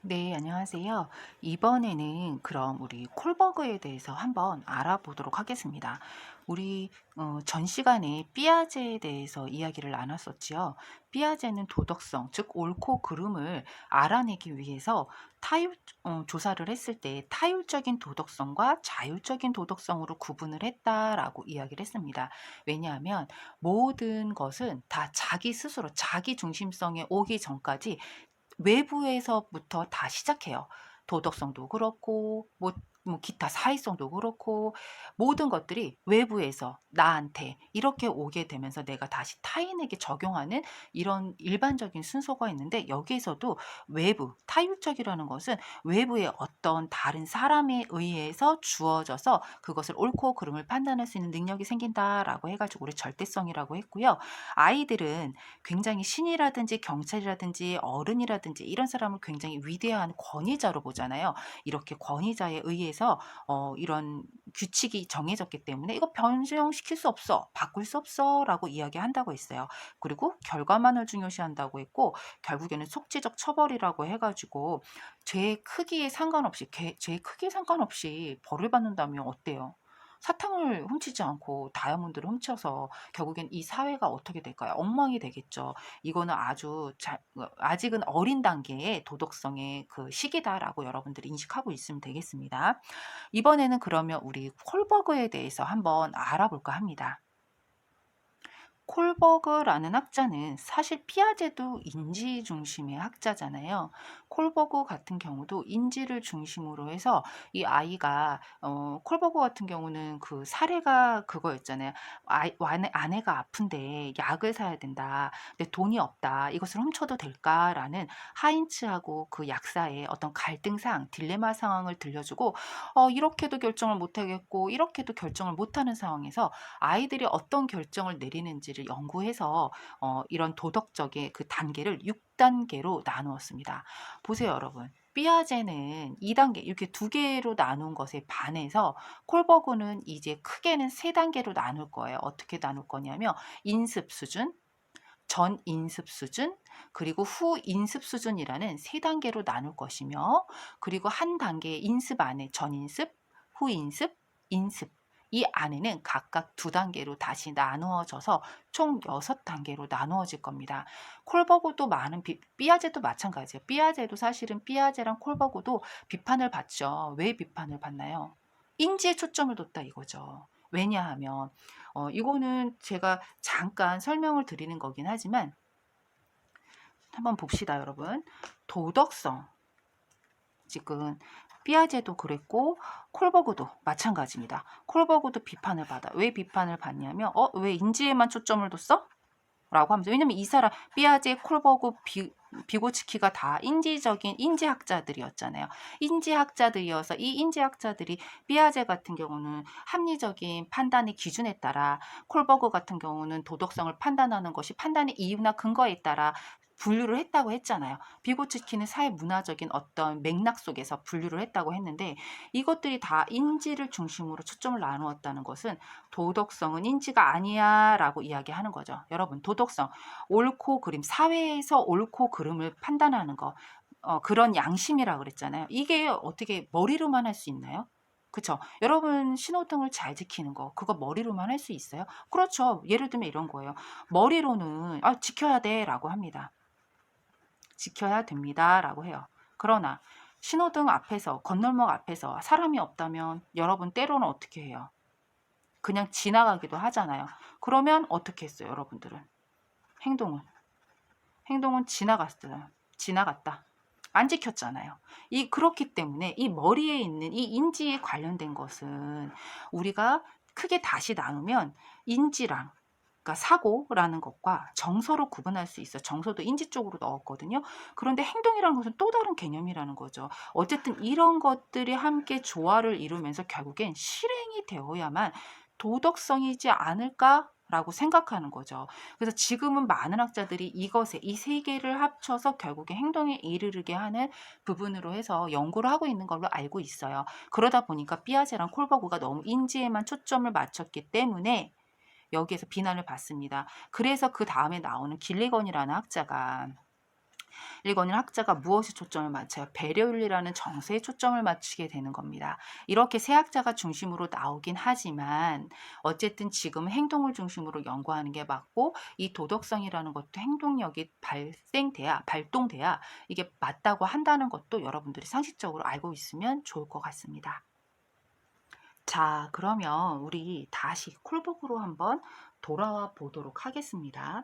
네, 안녕하세요. 이번에는 그럼 우리 콜버그에 대해서 한번 알아보도록 하겠습니다. 우리 전 시간에 삐아제에 대해서 이야기를 나눴었지요. 삐아제는 도덕성, 즉 옳고 그름을 알아내기 위해서 타율 조사를 했을 때 타율적인 도덕성과 자율적인 도덕성으로 구분을 했다라고 이야기를 했습니다. 왜냐하면 모든 것은 다 자기 스스로 자기 중심성에 오기 전까지 외부에서부터 다 시작해요. 도덕성도 그렇고 뭐 기타 사회성도 그렇고 모든 것들이 외부에서 나한테 이렇게 오게 되면서 내가 다시 타인에게 적용하는 이런 일반적인 순서가 있는데, 여기에서도 외부, 타율적이라는 것은 외부의 어떤 다른 사람에 의해서 주어져서 그것을 옳고 그름을 판단할 수 있는 능력이 생긴다라고 해 가지고 우리 절대성이라고 했고요. 아이들은 굉장히 신이라든지 경찰이라든지 어른이라든지 이런 사람을 굉장히 위대한 권위자로 보잖아요. 이렇게 권위자에 의해서 이런 규칙이 정해졌기 때문에 "이거 변형시킬 수 없어. 바꿀 수 없어."라고 이야기한다고 했어요. 그리고 결과만을 중요시한다고 했고, 결국에는 속죄적 처벌이라고 해 가지고 죄의 크기에 상관없이 벌을 받는다면 어때요? 사탕을 훔치지 않고 다이아몬드를 훔쳐서 결국엔 이 사회가 어떻게 될까요? 엉망이 되겠죠. 이거는 아직은 어린 단계의 도덕성의 그 시기다라고 여러분들이 인식하고 있으면 되겠습니다. 이번에는 그러면 우리 콜버그에 대해서 한번 알아볼까 합니다. 콜버그라는 학자는 사실 피아제도 인지 중심의 학자잖아요. 콜버그 같은 경우도 인지를 중심으로 해서 이 아이가 콜버그 같은 경우는 그 사례가 그거였잖아요. 아내가 아픈데 약을 사야 된다. 근데 돈이 없다. 이것을 훔쳐도 될까라는 하인츠하고 그 약사의 어떤 갈등상, 딜레마 상황을 들려주고 이렇게도 결정을 못 하겠고 이렇게도 결정을 못 하는 상황에서 아이들이 어떤 결정을 내리는지를 연구해서 이런 도덕적의 그 단계를 6단계로 나누었습니다. 보세요, 여러분. 삐아제는 2단계 이렇게 두 개로 나눈 것에 반해서 콜버그는 이제 크게는 3단계로 나눌 거예요. 어떻게 나눌 거냐면 인습 수준, 전 인습 수준, 그리고 후 인습 수준이라는 3단계로 나눌 것이며, 그리고 한 단계의 인습 안에 전 인습, 후 인습, 인습 이 안에는 각각 2단계로 다시 나누어져서 총 6단계로 나누어질 겁니다. 콜버그도 많은 삐아제도 마찬가지예요. 삐아제도 사실은 삐아제랑 콜버그도 비판을 받죠. 왜 비판을 받나요? 인지에 초점을 뒀다 이거죠. 왜냐하면 이거는 제가 잠깐 설명을 드리는 거긴 하지만 한번 봅시다, 여러분. 도덕성. 지금 삐아제도 그랬고 콜버그도 마찬가지입니다. 콜버그도 비판을 받아. 왜 비판을 받냐면 왜 인지에만 초점을 뒀어? 라고 하면서, 왜냐면 이 사람 삐아제, 콜버그, 비고치키가 다 인지적인 인지학자들이었잖아요. 인지학자들이어서 이 인지학자들이 삐아제 같은 경우는 합리적인 판단의 기준에 따라, 콜버그 같은 경우는 도덕성을 판단하는 것이 판단의 이유나 근거에 따라 분류를 했다고 했잖아요. 비고치키는 사회 문화적인 어떤 맥락 속에서 분류를 했다고 했는데, 이것들이 다 인지를 중심으로 초점을 나누었다는 것은 도덕성은 인지가 아니야라고 이야기하는 거죠. 여러분, 도덕성, 옳고 그름, 사회에서 옳고 그름을 판단하는 거, 그런 양심이라 그랬잖아요. 이게 어떻게 머리로만 할 수 있나요? 그쵸? 여러분, 신호등을 잘 지키는 거, 그거 머리로만 할 수 있어요? 그렇죠. 예를 들면 이런 거예요. 머리로는 지켜야 돼라고 합니다. 지켜야 됩니다라고 해요. 그러나 신호등 앞에서, 건널목 앞에서 사람이 없다면 여러분 때로는 어떻게 해요? 그냥 지나가기도 하잖아요. 그러면 어떻게 했어요, 여러분들은? 행동은. 행동은 지나갔어요. 지나갔다. 안 지켰잖아요. 그렇기 때문에 이 머리에 있는 이 인지에 관련된 것은 우리가 크게 다시 나누면 인지랑, 그러니까 사고라는 것과 정서로 구분할 수 있어요. 정서도 인지 쪽으로 넣었거든요. 그런데 행동이라는 것은 또 다른 개념이라는 거죠. 어쨌든 이런 것들이 함께 조화를 이루면서 결국엔 실행이 되어야만 도덕성이지 않을까라고 생각하는 거죠. 그래서 지금은 많은 학자들이 이것에 이 세 개를 합쳐서 결국에 행동에 이르게 하는 부분으로 해서 연구를 하고 있는 걸로 알고 있어요. 그러다 보니까 삐아제랑 콜버그가 너무 인지에만 초점을 맞췄기 때문에 여기에서 비난을 받습니다. 그래서 그 다음에 나오는 길리건이라는 학자가 읽어낸 학자가 무엇에 초점을 맞춰요? 배려윤리라는 정세에 초점을 맞추게 되는 겁니다. 이렇게 세 학자가 중심으로 나오긴 하지만 어쨌든 지금은 행동을 중심으로 연구하는 게 맞고, 이 도덕성이라는 것도 행동력이 발동돼야 이게 맞다고 한다는 것도 여러분들이 상식적으로 알고 있으면 좋을 것 같습니다. 자, 그러면 우리 다시 콜버그로 한번 돌아와 보도록 하겠습니다.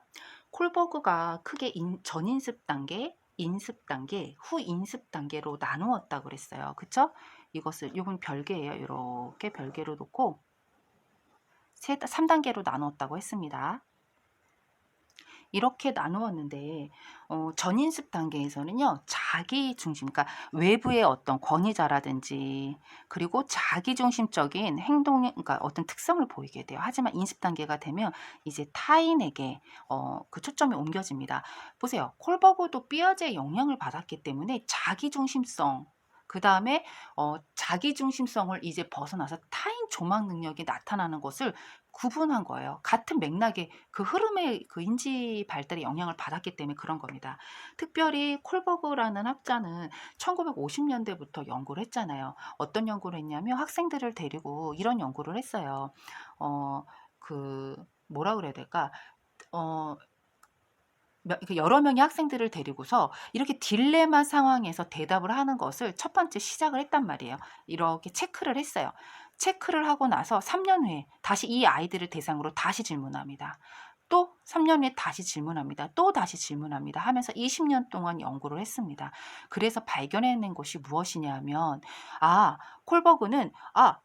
콜버그가 크게 전인습 단계, 인습 단계, 후인습 단계로 나누었다 그랬어요. 그쵸? 이건 별개예요. 이렇게 별개로 놓고 3단계로 나누었다고 했습니다. 이렇게 나누었는데 전인습 단계에서는요, 자기 중심, 그러니까 외부의 어떤 권위자라든지 그리고 자기 중심적인 행동, 그러니까 어떤 특성을 보이게 돼요. 하지만 인습 단계가 되면 이제 타인에게 그 초점이 옮겨집니다. 보세요. 콜버그도 삐아제의 영향을 받았기 때문에 자기 중심성, 그 다음에 자기 중심성을 이제 벗어나서 타인 조망 능력이 나타나는 것을 구분한 거예요. 같은 맥락의 그 흐름의 그 인지 발달에 영향을 받았기 때문에 그런 겁니다. 특별히 콜버그라는 학자는 1950년대부터 연구를 했잖아요. 어떤 연구를 했냐면 학생들을 데리고 이런 연구를 했어요. 뭐라 그래야 될까? 여러 명의 학생들을 데리고서 이렇게 딜레마 상황에서 대답을 하는 것을 첫 번째 시작을 했단 말이에요. 이렇게 체크를 했어요. 체크를 하고 나서 3년 후에 다시 이 아이들을 대상으로 다시 질문합니다. 또 3년 후에 다시 질문합니다. 또 다시 질문합니다. 하면서 20년 동안 연구를 했습니다. 그래서 발견해낸 것이 무엇이냐 하면, 콜버그는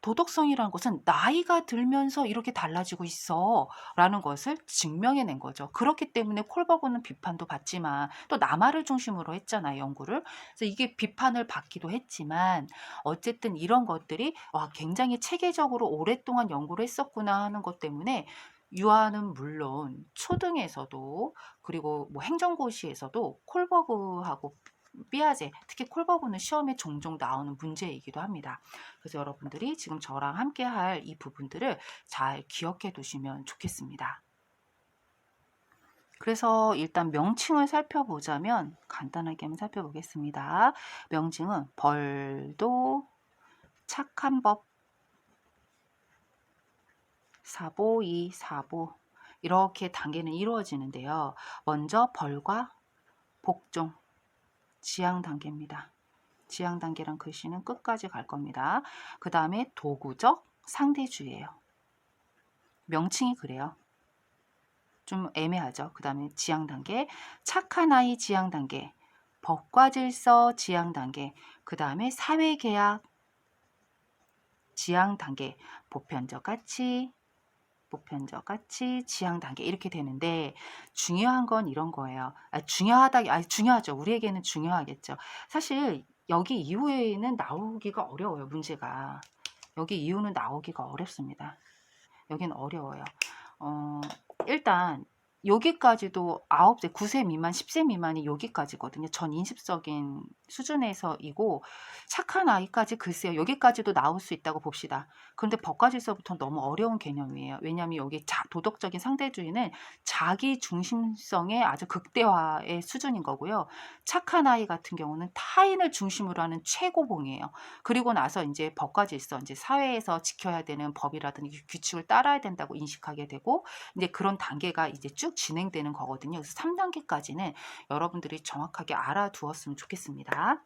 도덕성이라는 것은 나이가 들면서 이렇게 달라지고 있어 라는 것을 증명해낸 거죠. 그렇기 때문에 콜버그는 비판도 받지만 또 남아를 중심으로 했잖아요, 연구를. 그래서 이게 비판을 받기도 했지만 어쨌든 이런 것들이 굉장히 체계적으로 오랫동안 연구를 했었구나 하는 것 때문에 유아는 물론 초등에서도, 그리고 뭐 행정고시에서도 콜버그하고 삐아제, 특히 콜버그는 시험에 종종 나오는 문제이기도 합니다. 그래서 여러분들이 지금 저랑 함께 할 이 부분들을 잘 기억해 두시면 좋겠습니다. 그래서 일단 명칭을 살펴보자면 간단하게 한번 살펴보겠습니다. 명칭은 벌도, 착한 법, 사보이, 사보, 이렇게 단계는 이루어지는데요. 먼저 벌과 복종, 지향 단계입니다. 지향 단계란 글씨는 끝까지 갈 겁니다. 그 다음에 도구적 상대주의예요. 명칭이 그래요. 좀 애매하죠. 그 다음에 지향 단계, 착한 아이 지향 단계, 법과 질서 지향 단계, 그 다음에 사회계약 지향 단계, 보편적 가치, 지향 단계, 이렇게 되는데 중요한 건 이런 거예요. 중요하죠. 우리에게는 중요하겠죠. 사실 여기 이후에는 나오기가 어려워요. 문제가. 여기 이후는 나오기가 어렵습니다. 여기는 어려워요. 일단 여기까지도 9세, 9세 미만, 10세 미만이 여기까지거든요. 전 인식적인 수준에서이고, 착한 아이까지 글쎄요. 여기까지도 나올 수 있다고 봅시다. 그런데 법과 질서부터는 너무 어려운 개념이에요. 왜냐하면 여기 도덕적인 상대주의는 자기 중심성의 아주 극대화의 수준인 거고요. 착한 아이 같은 경우는 타인을 중심으로 하는 최고봉이에요. 그리고 나서 이제 법과 질서, 이제 사회에서 지켜야 되는 법이라든지 규칙을 따라야 된다고 인식하게 되고, 이제 그런 단계가 이제 쭉 진행되는 거거든요. 그래서 3단계까지는 여러분들이 정확하게 알아두었으면 좋겠습니다.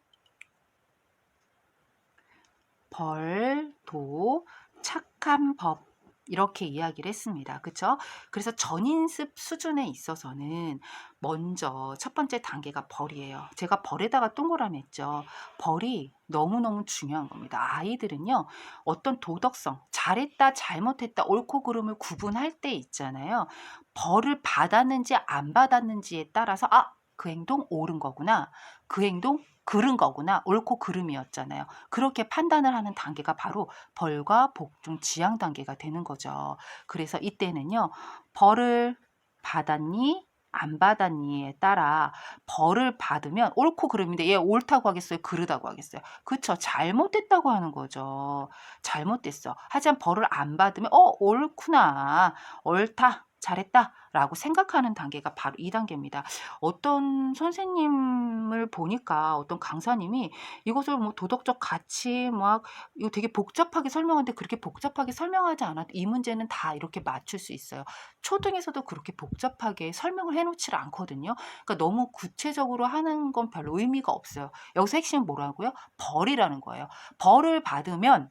벌, 도, 착한 법, 이렇게 이야기를 했습니다. 그렇죠? 그래서 전인습 수준에 있어서는 먼저 첫 번째 단계가 벌이에요. 제가 벌에다가 동그라미 했죠. 벌이 너무너무 중요한 겁니다. 아이들은요, 어떤 도덕성, 잘했다, 잘못했다, 옳고 그름을 구분할 때 있잖아요. 벌을 받았는지 안 받았는지에 따라서 그 행동 옳은 거구나, 그 행동 그른 거구나, 옳고 그름이었잖아요. 그렇게 판단을 하는 단계가 바로 벌과 복종 지향 단계가 되는 거죠. 그래서 이때는요, 벌을 받았니 안 받았니에 따라, 벌을 받으면 옳고 그름인데 얘 옳다고 하겠어요, 그르다고 하겠어요? 그쵸, 잘못됐다고 하는 거죠. 잘못됐어. 하지만 벌을 안 받으면 옳구나, 옳다, 잘했다라고 생각하는 단계가 바로 이 단계입니다. 어떤 선생님을 보니까 어떤 강사님이 이것을 뭐 도덕적 가치 막 이거 되게 복잡하게 설명하는데 그렇게 복잡하게 설명하지 않아도 이 문제는 다 이렇게 맞출 수 있어요. 초등에서도 그렇게 복잡하게 설명을 해 놓지를 않거든요. 그러니까 너무 구체적으로 하는 건 별로 의미가 없어요. 여기서 핵심은 뭐라고요? 벌이라는 거예요. 벌을 받으면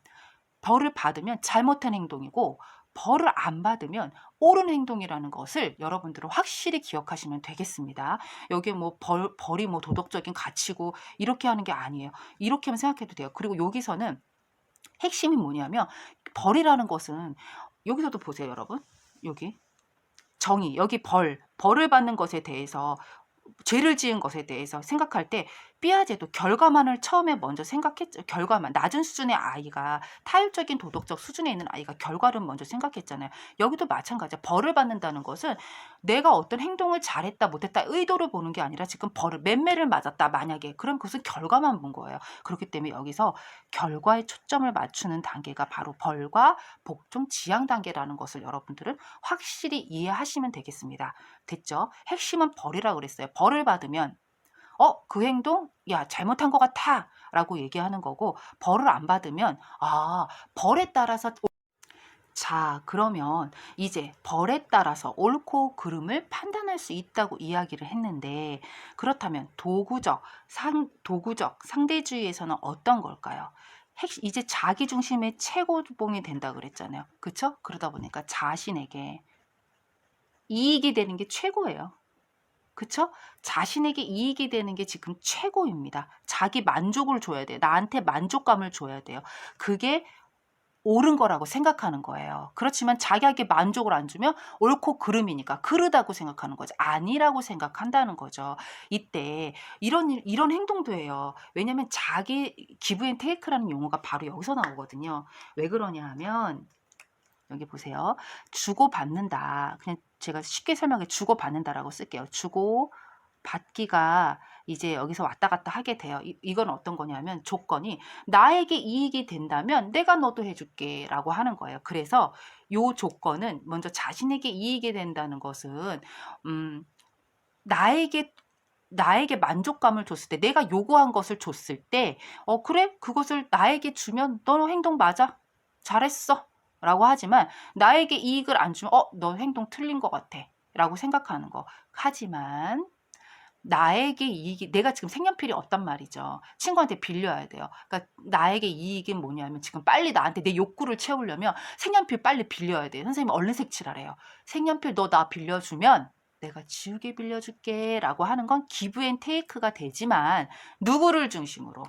잘못한 행동이고 벌을 안 받으면 옳은 행동이라는 것을 여러분들은 확실히 기억하시면 되겠습니다. 여기에 뭐 벌이 뭐 도덕적인 가치고 이렇게 하는 게 아니에요. 이렇게만 생각해도 돼요. 그리고 여기서는 핵심이 뭐냐면 벌이라는 것은 여기서도 보세요, 여러분. 여기 정의, 여기 벌을 받는 것에 대해서 죄를 지은 것에 대해서 생각할 때 삐아제도 결과만을 처음에 먼저 생각했죠. 결과만. 낮은 수준의 아이가 타율적인 도덕적 수준에 있는 아이가 결과를 먼저 생각했잖아요. 여기도 마찬가지야. 벌을 받는다는 것은 내가 어떤 행동을 잘했다 못했다 의도를 보는 게 아니라 지금 벌을 맴매를 맞았다 만약에 그럼 그것은 결과만 본 거예요. 그렇기 때문에 여기서 결과에 초점을 맞추는 단계가 바로 벌과 복종 지향 단계라는 것을 여러분들은 확실히 이해하시면 되겠습니다. 됐죠? 핵심은 벌이라고 그랬어요. 벌을 받으면 그 행동 야 잘못한 것 같아 라고 얘기하는 거고 벌을 안 받으면 벌에 따라서 자 그러면 이제 벌에 따라서 옳고 그름을 판단할 수 있다고 이야기를 했는데 그렇다면 도구적 상대주의에서는 어떤 걸까요? 이제 자기중심의 최고봉이 된다 그랬잖아요. 그쵸? 그러다 보니까 자신에게 이익이 되는 게 최고예요. 그쵸? 자신에게 이익이 되는 게 지금 최고입니다. 자기 만족을 줘야 돼요. 나한테 만족감을 줘야 돼요. 그게 옳은 거라고 생각하는 거예요. 그렇지만 자기에게 만족을 안 주면 옳고 그름이니까 그르다고 생각하는 거죠. 아니라고 생각한다는 거죠. 이때 이런 행동도 해요. 왜냐면 자기 기브 앤 테이크라는 용어가 바로 여기서 나오거든요. 왜 그러냐 하면 여기 보세요. 주고받는다. 그냥 제가 쉽게 설명해 주고받는다라고 쓸게요. 주고받기가 이제 여기서 왔다 갔다 하게 돼요. 이건 어떤 거냐면 조건이 나에게 이익이 된다면 내가 너도 해줄게 라고 하는 거예요. 그래서 요 조건은 먼저 자신에게 이익이 된다는 것은 나에게 만족감을 줬을 때 내가 요구한 것을 줬을 때 그래? 그것을 나에게 주면 너 행동 맞아. 잘했어. 라고 하지만 나에게 이익을 안 주면 너 행동 틀린 것 같아. 라고 생각하는 거. 하지만 나에게 이익이 내가 지금 색연필이 없단 말이죠. 친구한테 빌려야 돼요. 그러니까 나에게 이익은 뭐냐면 지금 빨리 나한테 내 욕구를 채우려면 색연필 빨리 빌려야 돼요. 선생님이 얼른 색칠하래요. 색연필 너 나 빌려주면 내가 지우개 빌려줄게 라고 하는 건 기브 앤 테이크가 되지만 누구를 중심으로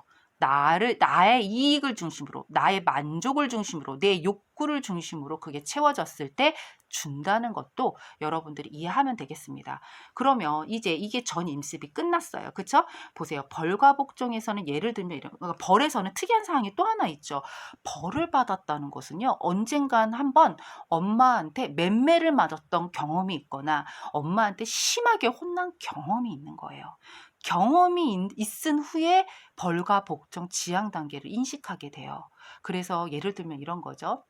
나의 이익을 중심으로 나의 만족을 중심으로 내 욕구를 중심으로 그게 채워졌을 때 준다는 것도 여러분들이 이해하면 되겠습니다. 그러면 이제 이게 전 임습이 끝났어요. 그쵸? 보세요. 벌과 복종에서는 예를 들면 그러니까 벌에서는 특이한 사항이 또 하나 있죠. 벌을 받았다는 것은요. 언젠간 한번 엄마한테 맴매를 맞았던 경험이 있거나 엄마한테 심하게 혼난 경험이 있는 거예요. 경험이 있은 후에 벌과 복종 지향 단계를 인식하게 돼요. 그래서 예를 들면 이런 거죠.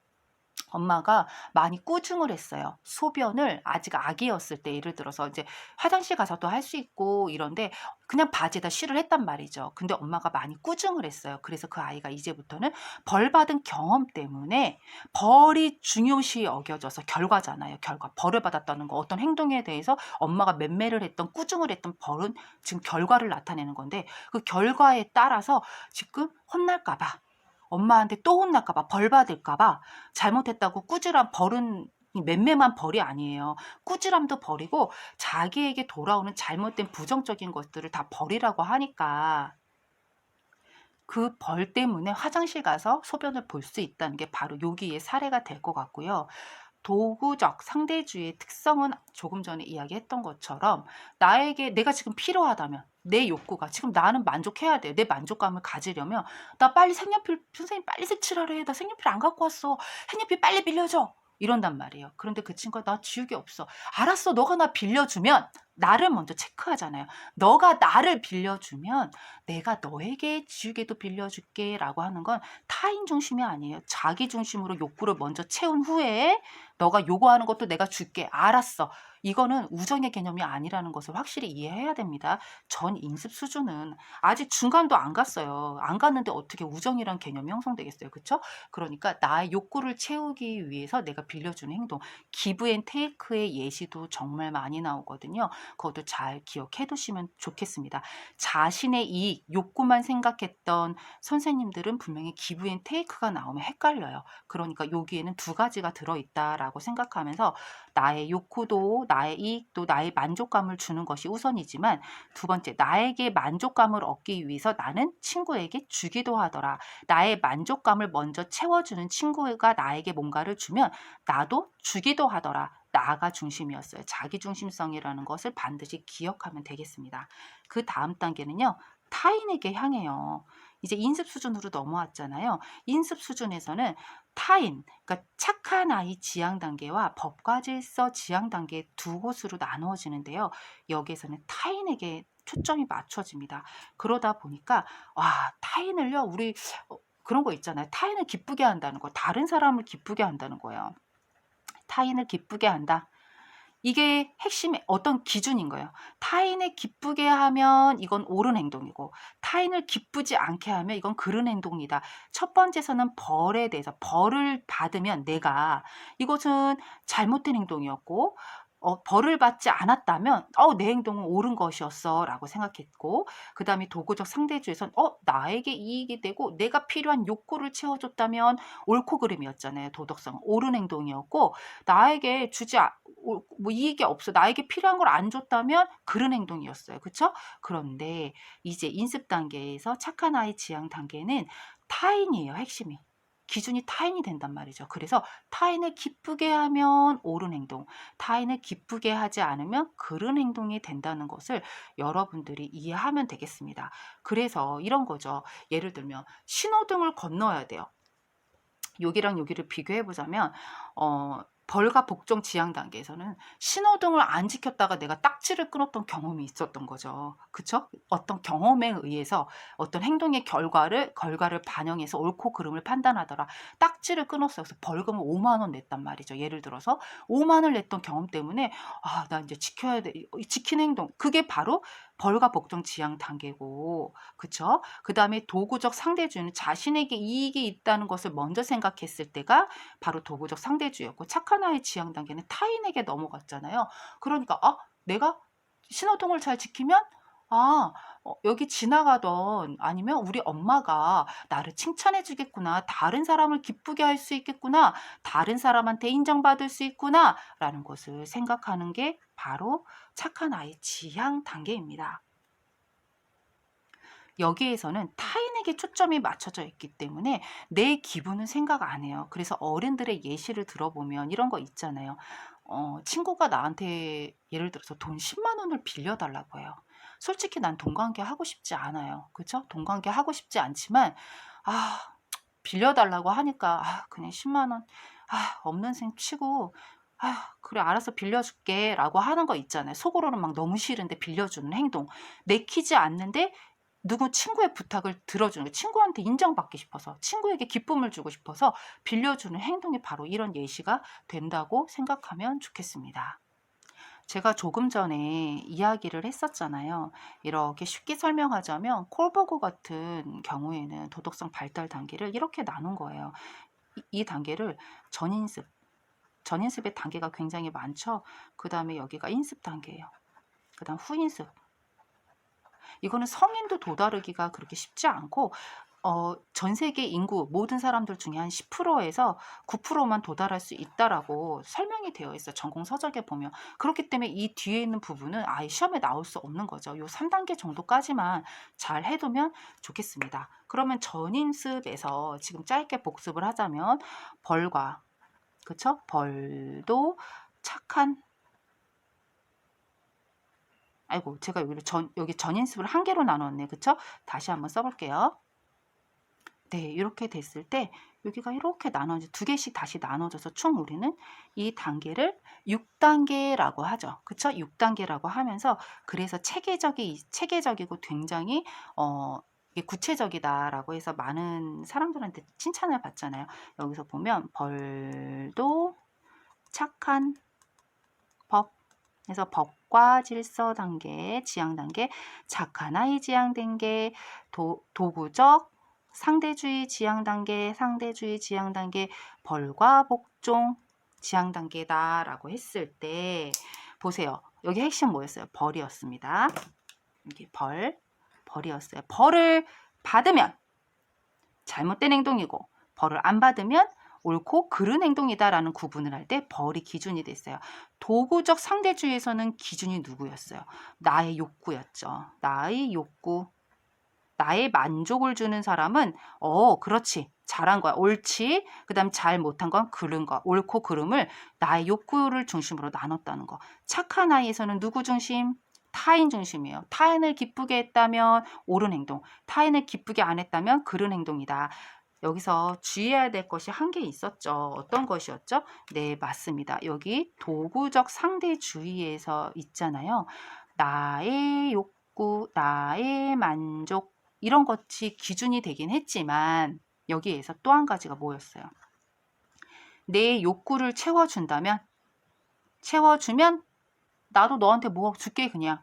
엄마가 많이 꾸중을 했어요. 소변을 아직 아기였을 때 예를 들어서 이제 화장실 가서도 할 수 있고 이런데 그냥 바지에다 쉬를 했단 말이죠. 근데 엄마가 많이 꾸중을 했어요. 그래서 그 아이가 이제부터는 벌 받은 경험 때문에 벌이 중요시 여겨져서 결과잖아요. 벌을 받았다는 거 어떤 행동에 대해서 엄마가 맴매를 했던 꾸중을 했던 벌은 지금 결과를 나타내는 건데 그 결과에 따라서 지금 혼날까 봐 엄마한테 또 혼날까 봐 벌 받을까 봐 잘못했다고 꾸지람 벌은 맴매만 벌이 아니에요. 꾸지람도 벌이고 자기에게 돌아오는 잘못된 부정적인 것들을 다 벌이라고 하니까 그 벌 때문에 화장실 가서 소변을 볼 수 있다는 게 바로 여기에 사례가 될 것 같고요. 도구적 상대주의의 특성은 조금 전에 이야기했던 것처럼 나에게 내가 지금 필요하다면 내 욕구가 지금 나는 만족해야 돼요. 내 만족감을 가지려면 나 빨리 색연필 선생님 빨리 색칠하래. 나 색연필 안 갖고 왔어. 색연필 빨리 빌려줘. 이런단 말이에요. 그런데 그 친구가 나 지우개 없어. 알았어. 너가 나 빌려주면 나를 먼저 체크하잖아요. 너가 나를 빌려주면 내가 너에게 지우개도 빌려줄게 라고 하는 건 타인 중심이 아니에요. 자기 중심으로 욕구를 먼저 채운 후에 너가 요구하는 것도 내가 줄게. 알았어. 이거는 우정의 개념이 아니라는 것을 확실히 이해해야 됩니다. 전 인습 수준은 아직 중간도 안 갔어요. 안 갔는데 어떻게 우정이란 개념이 형성되겠어요. 그쵸? 그러니까 나의 욕구를 채우기 위해서 내가 빌려주는 행동. 기브 앤 테이크의 예시도 정말 많이 나오거든요. 그것도 잘 기억해 두시면 좋겠습니다. 자신의 이익, 욕구만 생각했던 선생님들은 분명히 기브 앤 테이크가 나오면 헷갈려요. 그러니까 여기에는 두 가지가 들어있다라고 생각하면서 나의 욕구도 나의 이익도 나의 만족감을 주는 것이 우선이지만 두 번째, 나에게 만족감을 얻기 위해서 나는 친구에게 주기도 하더라. 나의 만족감을 먼저 채워주는 친구가 나에게 뭔가를 주면 나도 주기도 하더라. 나가 중심이었어요. 자기 중심성이라는 것을 반드시 기억하면 되겠습니다. 그 다음 단계는요. 타인에게 향해요. 이제 인습 수준으로 넘어왔잖아요. 인습 수준에서는 타인, 그러니까 착한 아이 지향 단계와 법과 질서 지향 단계 두 곳으로 나누어지는데요. 여기에서는 타인에게 초점이 맞춰집니다. 그러다 보니까 와, 타인을요. 우리 그런 거 있잖아요. 타인을 기쁘게 한다는 거, 다른 사람을 기쁘게 한다는 거예요. 타인을 기쁘게 한다. 이게 핵심의 어떤 기준인 거예요. 타인을 기쁘게 하면 이건 옳은 행동이고 타인을 기쁘지 않게 하면 이건 그른 행동이다. 첫 번째서는 벌에 대해서 벌을 받으면 내가 이것은 잘못된 행동이었고 벌을 받지 않았다면 내 행동은 옳은 것이었어 라고 생각했고 그 다음에 도구적 상대주의선 나에게 이익이 되고 내가 필요한 욕구를 채워줬다면 옳고 그름이었잖아요. 도덕성 옳은 행동이었고 나에게 뭐 이익이 없어. 나에게 필요한 걸 안 줬다면 그런 행동이었어요. 그쵸? 그런데 이제 인습 단계에서 착한 아이 지향 단계는 타인이에요. 핵심이. 기준이 타인이 된단 말이죠. 그래서 타인을 기쁘게 하면 옳은 행동, 타인을 기쁘게 하지 않으면 그른 행동이 된다는 것을 여러분들이 이해하면 되겠습니다. 그래서 이런 거죠. 예를 들면 신호등을 건너야 돼요. 여기랑 여기를 비교해 보자면 벌과 복종 지향 단계에서는 신호등을 안 지켰다가 내가 딱지를 끊었던 경험이 있었던 거죠. 그쵸? 어떤 경험에 의해서 어떤 행동의 결과를 반영해서 옳고 그름을 판단하더라. 딱지를 끊었어요. 그래서 벌금을 5만 원 냈단 말이죠. 예를 들어서 5만 원을 냈던 경험 때문에 나 이제 지켜야 돼. 지키는 행동. 그게 바로 벌과 복종 지향 단계고, 그쵸? 그 다음에 도구적 상대주의는 자신에게 이익이 있다는 것을 먼저 생각했을 때가 바로 도구적 상대주의였고, 착한 아이 지향 단계는 타인에게 넘어갔잖아요. 그러니까, 내가 신호등을 잘 지키면, 여기 지나가던 아니면 우리 엄마가 나를 칭찬해 주겠구나. 다른 사람을 기쁘게 할 수 있겠구나. 다른 사람한테 인정받을 수 있구나. 라는 것을 생각하는 게 바로 착한 아이 지향 단계입니다. 여기에서는 타인에게 초점이 맞춰져 있기 때문에 내 기분은 생각 안 해요. 그래서 어른들의 예시를 들어보면 이런 거 있잖아요. 친구가 나한테 예를 들어서 돈 10만 원을 빌려달라고 해요. 솔직히 난 돈 관계 하고 싶지 않아요. 그죠? 돈 관계 하고 싶지 않지만, 빌려달라고 하니까, 그냥 10만 원, 없는 셈 치고, 그래, 알아서 빌려줄게. 라고 하는 거 있잖아요. 속으로는 막 너무 싫은데 빌려주는 행동. 내키지 않는데 누구 친구의 부탁을 들어주는 거예요. 친구한테 인정받기 싶어서, 친구에게 기쁨을 주고 싶어서 빌려주는 행동이 바로 이런 예시가 된다고 생각하면 좋겠습니다. 제가 조금 전에 이야기를 했었잖아요. 이렇게 쉽게 설명하자면 콜버그 같은 경우에는 도덕성 발달 단계를 이렇게 나눈 거예요. 이 단계를 전인습, 전인습의 단계가 굉장히 많죠. 그 다음에 여기가 인습 단계예요. 그 다음 후인습. 이거는 성인도 도다르기가 그렇게 쉽지 않고 전 세계 인구 모든 사람들 중에 한 10%에서 9%만 도달할 수 있다라고 설명이 되어 있어요. 전공 서적에 보면. 그렇기 때문에 이 뒤에 있는 부분은 아예 시험에 나올 수 없는 거죠. 요 3단계 정도까지만 잘 해두면 좋겠습니다. 그러면 전인습에서 지금 짧게 복습을 하자면 벌과 그쵸? 벌도 착한 아이고 제가 여기 전인습을 한 개로 나눴네. 그쵸? 다시 한번 써볼게요. 네, 이렇게 됐을 때 여기가 이렇게 나눠져 두 개씩 다시 나눠져서 총 우리는 이 단계를 6단계라고 하죠. 그쵸? 6단계라고 하면서 그래서 체계적이고 굉장히 이게 구체적이다라고 해서 많은 사람들한테 칭찬을 받잖아요. 여기서 보면 벌도 착한 법. 그래서 법과 질서 단계, 지향 단계, 착한 아이 지향 단계, 도구적 상대주의 지향 단계, 상대주의 지향 단계, 벌과 복종 지향 단계다라고 했을 때 보세요. 여기 핵심 뭐였어요? 벌이었습니다. 이게 벌이었어요. 벌을 받으면 잘못된 행동이고 벌을 안 받으면 옳고 그른 행동이다라는 구분을 할 때 벌이 기준이 됐어요. 도구적 상대주의에서는 기준이 누구였어요? 나의 욕구였죠. 나의 욕구. 나의 만족을 주는 사람은 그렇지. 잘한 거야. 옳지. 그 다음 잘 못한 건 그른 거. 옳고 그름을 나의 욕구를 중심으로 나눴다는 거. 착한 아이에서는 누구 중심? 타인 중심이에요. 타인을 기쁘게 했다면 옳은 행동. 타인을 기쁘게 안 했다면 그른 행동이다. 여기서 주의해야 될 것이 한 개 있었죠. 어떤 것이었죠? 네, 맞습니다. 여기 도구적 상대주의에서 있잖아요. 나의 욕구, 나의 만족 이런 것이 기준이 되긴 했지만 여기에서 또 한 가지가 뭐였어요? 내 욕구를 채워주면 나도 너한테 뭐 줄게 그냥.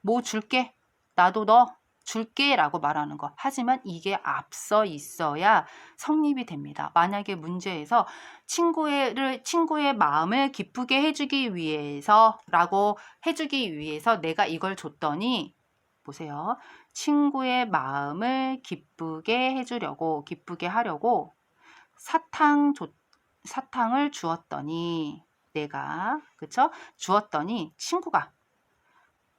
뭐 줄게. 나도 너 줄게 라고 말하는 거. 하지만 이게 앞서 있어야 성립이 됩니다. 만약에 문제에서 친구의 마음을 기쁘게 해주기 위해서 내가 이걸 줬더니 보세요. 친구의 마음을 기쁘게 하려고 사탕을 주었더니 그쵸? 주었더니 친구가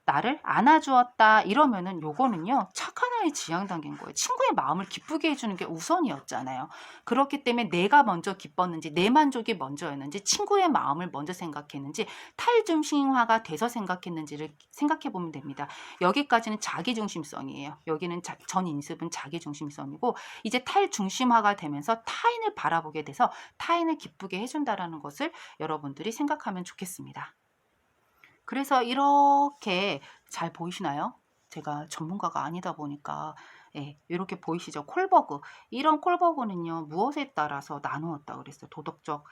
나를 안아주었다 이러면은 요거는요 착한 아이 지향 단계인 거예요. 친구의 마음을 기쁘게 해주는 게 우선이었잖아요. 그렇기 때문에 내가 먼저 기뻤는지 내 만족이 먼저였는지 친구의 마음을 먼저 생각했는지 탈중심화가 돼서 생각했는지를 생각해 보면 됩니다. 여기까지는 자기중심성이에요. 여기는 전 인습은 자기중심성이고 이제 탈중심화가 되면서 타인을 바라보게 돼서 타인을 기쁘게 해준다라는 것을 여러분들이 생각하면 좋겠습니다. 그래서 이렇게 잘 보이시나요? 제가 전문가가 아니다 보니까 이렇게 보이시죠? 콜버그. 이런 콜버그는요. 무엇에 따라서 나누었다 그랬어요. 도덕적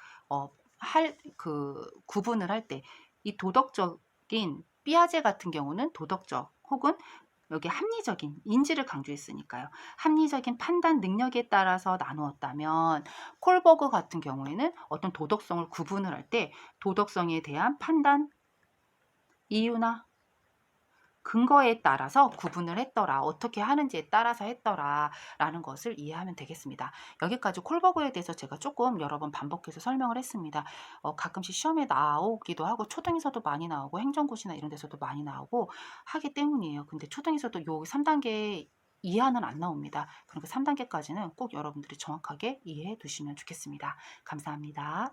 구분을 할 때 이 도덕적인 삐아제 같은 경우는 도덕적 혹은 여기 합리적인 인지를 강조했으니까요. 합리적인 판단 능력에 따라서 나누었다면 콜버그 같은 경우에는 어떤 도덕성을 구분을 할 때 도덕성에 대한 판단 이유나 근거에 따라서 구분을 했더라. 어떻게 하는지에 따라서 했더라. 라는 것을 이해하면 되겠습니다. 여기까지 콜버그에 대해서 제가 조금 여러 번 반복해서 설명을 했습니다. 가끔씩 시험에 나오기도 하고 초등에서도 많이 나오고 행정고시나 이런 데서도 많이 나오고 하기 때문이에요. 근데 초등에서도 요 3단계 이하는 안 나옵니다. 그러니까 3단계까지는 꼭 여러분들이 정확하게 이해해 두시면 좋겠습니다. 감사합니다.